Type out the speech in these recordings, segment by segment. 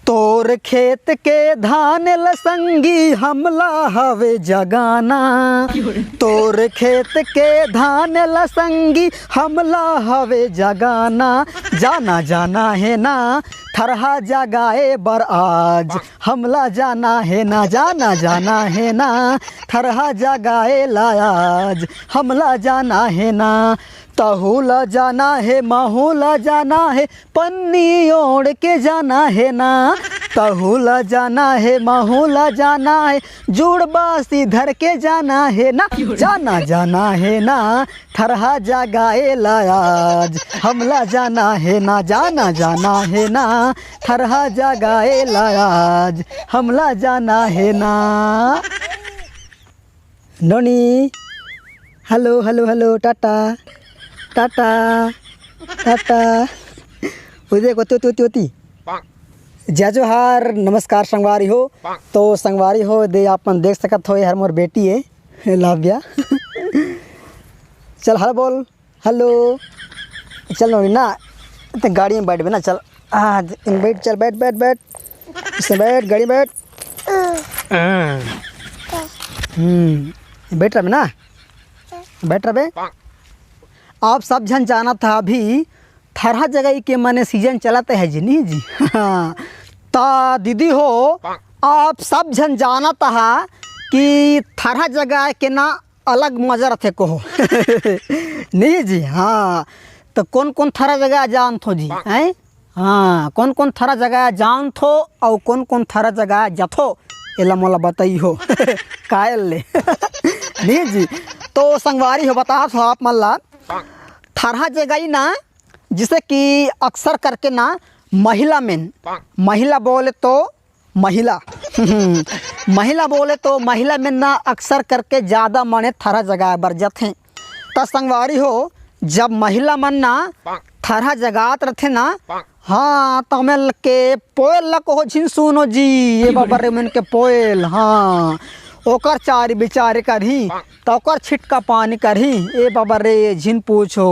तोर खेत के धान लसंगी हमला हवे जगाना। तोर खेत के धान लसंगी हमला हवे जगाना। जाना जाना है ना थरहा जगाए बर आज, हमला जाना है ना, जाना जाना है ना थरहा जगाए लाज, हमला जाना है ना। तहुला जाना है माहौला जाना है, पन्नी ओढ़ के जाना है ना। तहुला जाना है माहौला जाना है, जुड़ बासी धर के जाना है ना। जाना जाना है ना थरहा जगाए लाज, हमला जाना है ना, जाना जाना है ना थरहा जगाए लाज, हमला जाना है ना। नोनी hello hello hello tata tata tata. Uday को त्योती जय जोहार नमस्कार संगवारी हो। तो संगवारी हो दे आपन देख सकत हो हर मोर बेटी है लाव्या। चल हेलो बोल हेलो। चल नोनी ना तो गाड़ी में बैठ ना, चल आज इन बैठ, चल बैठ बैठ बैठ इससे बैठ, गाड़ी बैठ। बैठ रहे ना, बैठ रहे। आप सब जन जाना था अभी थरहा जगह के माने सीजन चलाते है जी नहीं जी। हाँ ता दीदी हो आप सब जन जाना था कि थरहा जगह के ना अलग मजा रहते को हो। नहीं जी। हाँ तो कौन कौन थरहा जगह जान थो जी हैं? हाँ कौन कौन थरहा जगह जान थो और कौन कौन थरहा जगह जाथो एला मोला बताई हो। कायल ले। नहीं जी। तो संगवारी हो बता हो आप मल्ला थरहा जगह ना जिसे कि अक्सर करके ना महिला में, महिला बोले तो महिला महिला बोले तो महिला में ना अक्सर करके ज़्यादा माने थरहा जगह बरजत हैं। तो संगवारी हो जब महिला मन ना थरहा जगात रहते ना, हाँ तमिल के पोयल लको हो झिन सुनो जी ये बाबा रे मन के पोयल। हाँ ओकर चारी बिचारे करही तो ओकर छिटका पानी करही ए बाबा रे झिन पूछो।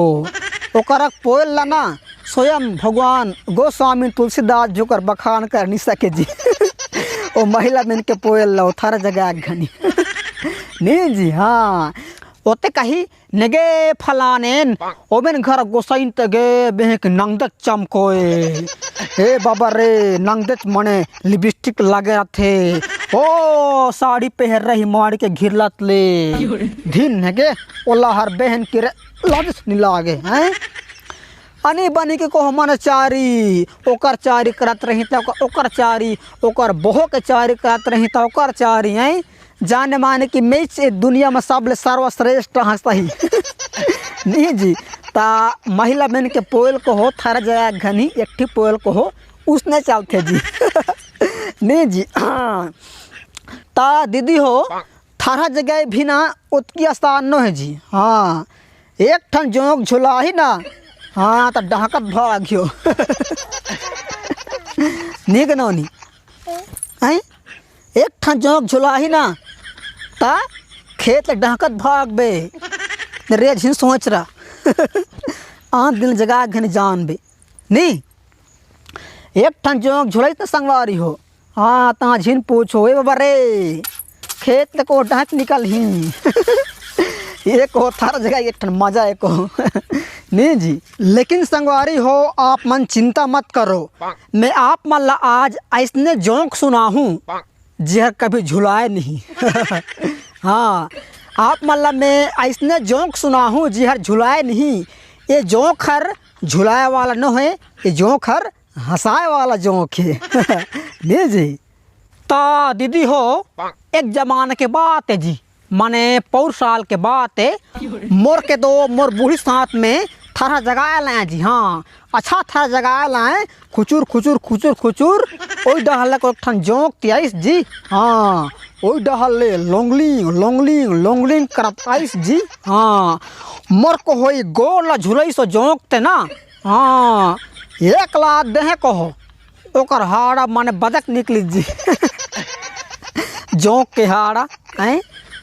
ओकर पोयल ला ना स्वयं भगवान गोस्वामी तुलसीदास जोकर बखान कर नहीं सके जी। ओ महिला मन के पोयल ला थरहा जगह घनी। नहीं जी। हाँ ओते कही नेगे फलानेन ओबेन घर गोसाइन तगे बेहक नंगदक चमकोए। हे बाबा रे नंगदच मने लिपस्टिक लगे थे ओ साड़ी पहन रही मार के घिरलत ले ढिन है ओला हर बहन के लाज नहीं लागे हैं। अनी बनी के को मन चारी ओकर चारी करत रही तो ओकर चारी, ओकर बहो के चारी करत रही तो ओकर चारी हैं। जाने माने कि मैं दुनिया में सब सर्वश्रेष्ठ हंसता ही। नहीं जी। ता महिला बहन के पोयल को हो थरहा जगह घनी एक पोयल को हो उसने चलते जी। नहीं जी। हाँ ता दीदी हो थरहा जगह भी ना उतकी आसान न है जी। हाँ एक ठन जोंक झुला ही ना, हाँ तो डहकत भाग्यो। नहीं के नौनी हैं एक ठन जोंक झुला ही ना ता खेत डहकत भाग बे रे झिन सोच रहा। आँख दिल जगह घन जान बे नहीं एक ठन जोंक झुलाई तो संगवारी हो। हाँ ता झिन पूछो ए बाबा रे खेत को डहक निकल ही। एक हो थरहा जगह एक ठन मजा एक हो। नहीं जी। लेकिन संगवारी हो आप मन चिंता मत करो, मैं आप मन ला आज ऐसने जोंक सुना हूँ जहर कभी झुलाए नहीं। हाँ आप मन ला मैं ऐसने जोंक सुना हूँ जहर झुलाए नहीं। ये जोंक हर झुलाए वाला न है, ये जोंक हर हंसाए वाला जोंक है। नहीं जी। ता दीदी हो एक जमाने के बात है जी, माने 4 साल के बात है। मोर के दो मोर बूढ़ी साथ में थरहा जगह लाए जी। हाँ अच्छा थरहा जगह लाए खुचुर खुचुर खुचुर खुचुर ओई डहल को ठन जोंक तियाइस जी। हाँ ओई डहल ले लोंगलिंग लोंगलिंग लोंगलिंग करत आइस जी। हाँ मोर को होई गोल ला झुलई सो जोंक ते ना। हाँ एक लात देहे को हो ओकर हाड़ा माने बदक निकली जी। जोंक के हाड़ा हैं।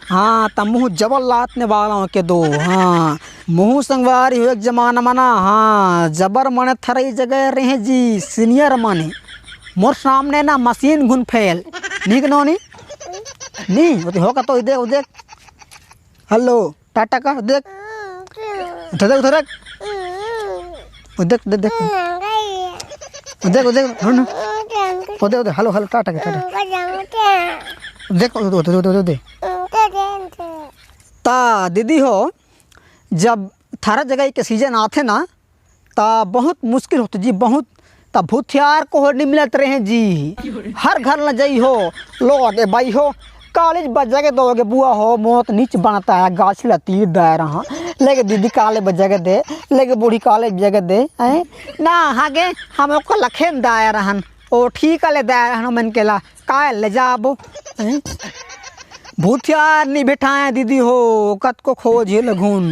हाँ तो मुँह जबल लातने वाला के दो। हाँ मुँह संगवारी हो एक जमाना मना। हाँ जबर मने थरई जगह रहे जी सीनियर माने। मोर सामने ना मशीन घुन फैल नीक नौनी नी वो होगा तो देख देख हेलो टाटा का देख उधर उधर देख देख देख देख देख उधर उधर हेलो हेलो टाटा का टाटा देख उधर उधर उधर ता दीदी हो जब थारा जगह के सीजन आते ना ता बहुत मुश्किल होते जी बहुत ता भूथियार को नहीं मिलते रहे जी हर घर न जाई हो लो आगे बाई हो कॉलेज बजा के दोगे बुआ हो मौत नीच बनता है गाछ ला तीर दे रहा लेके दीदी काले बजा के दे लेके बूढ़ी कॉलेज जगह दे ना आगे हम को लखेन दाया रहन ओ ठीक ले दाया रहन मन के ला का ले जाबो भूथियार नहीं बैठाए दीदी हो कत को खोज लगून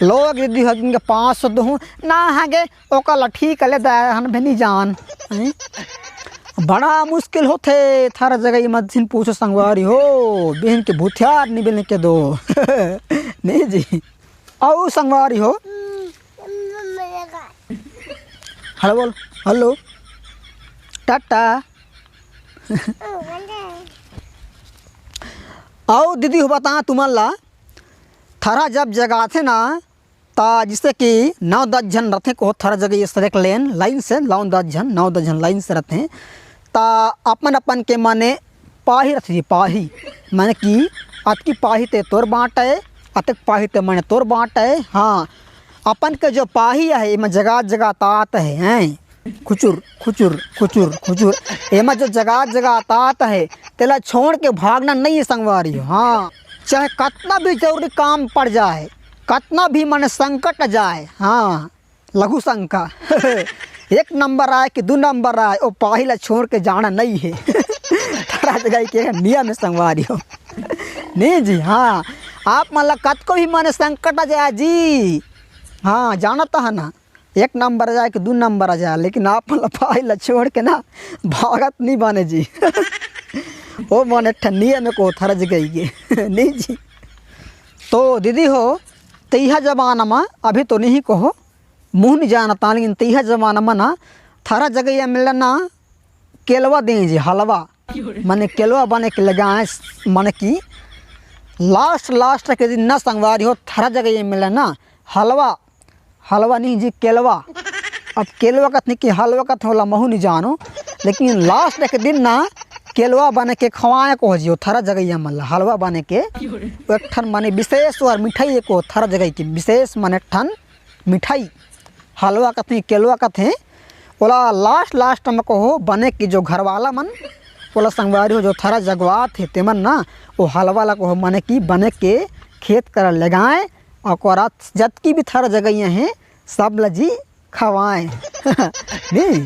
लोग दीदी हो जिनके 500 दूँ ना आगे ओका ठीक ले दाया रहन भनी जान बड़ा मुश्किल होते थारा जगह मत सिन पूछो संगवारी हो बहन के भूथियार नहीं मिलने के दो नहीं जी आओ संगवारी हो हेलो बोल हेलो टाटा आओ दीदी हो बता तुम्हारा थारा जब जगह थे ना ता जिससे कि 9-10 जन रहते को थारा जगह इस तरह लाइन से 9-10 जन लाइन से रहते हैं ता अपन अपन के माने पाही रखती जी पाही माने कि अतकी पाही ते तोर बाँट है अतक पाही ते मैंने तोर बाँट है हाँ अपन के जो पाही है इमें जगह जगह तात है खुचुर खुचुर खुचुर खुचुर एमा जो जगह जगह तात है तेला छोड़ के भागना नहीं है संगवारी हाँ चाहे कितना भी जरूरी काम पड़ जाए कितना भी मन संकट जाए हाँ लघु शंका 1 नंबर आए कि 2 नंबर आए वो पाहिला छोड़ के जाना नहीं है तारा जगह के नियम में संगवारी हो नहीं जी हाँ आप मतलब कत को भी मन संकट आ जाए जी हाँ जाना तो है ना 1 नंबर आ जाए कि 2 नंबर आ जाए लेकिन आप मतलब पाहिला छोड़ के ना भागत नहीं बने जी वो मन ठंडी में को थारा जगह के नहीं जी तो दीदी हो तैहा जमाना में अभी तो नहीं कहो मुँह नहीं जानता लेकिन तैहा जमाना में ना थारा जगह ये मिलना केलवा दें जी हलवा माने केलवा बने के लगाए माने कि लास्ट के दिन ना संगवारी हो थारा जगह ये मिलना हलवा नहीं जी केलवा अब केलवा का नहीं कि हलवा का थोड़ा महू नहीं जानो लेकिन लास्ट के दिन ना केलवा बने के खवाए को हो थारा जगह ये मतलब हलवा बने के एक ठन माने विशेष और मिठाई को थारा जगह की विशेष माने ठन मिठाई हलवा का थी केलवा का थे बोला लास्ट में को बने की जो घर वाला मन बोला संगवारी हो जो थारा जगवा थे तेमन ना वो हलवा ला को माने की बने के खेत कर लगाए और रात जत की भी थारा जगह हैं सब लजी खवाएं नहीं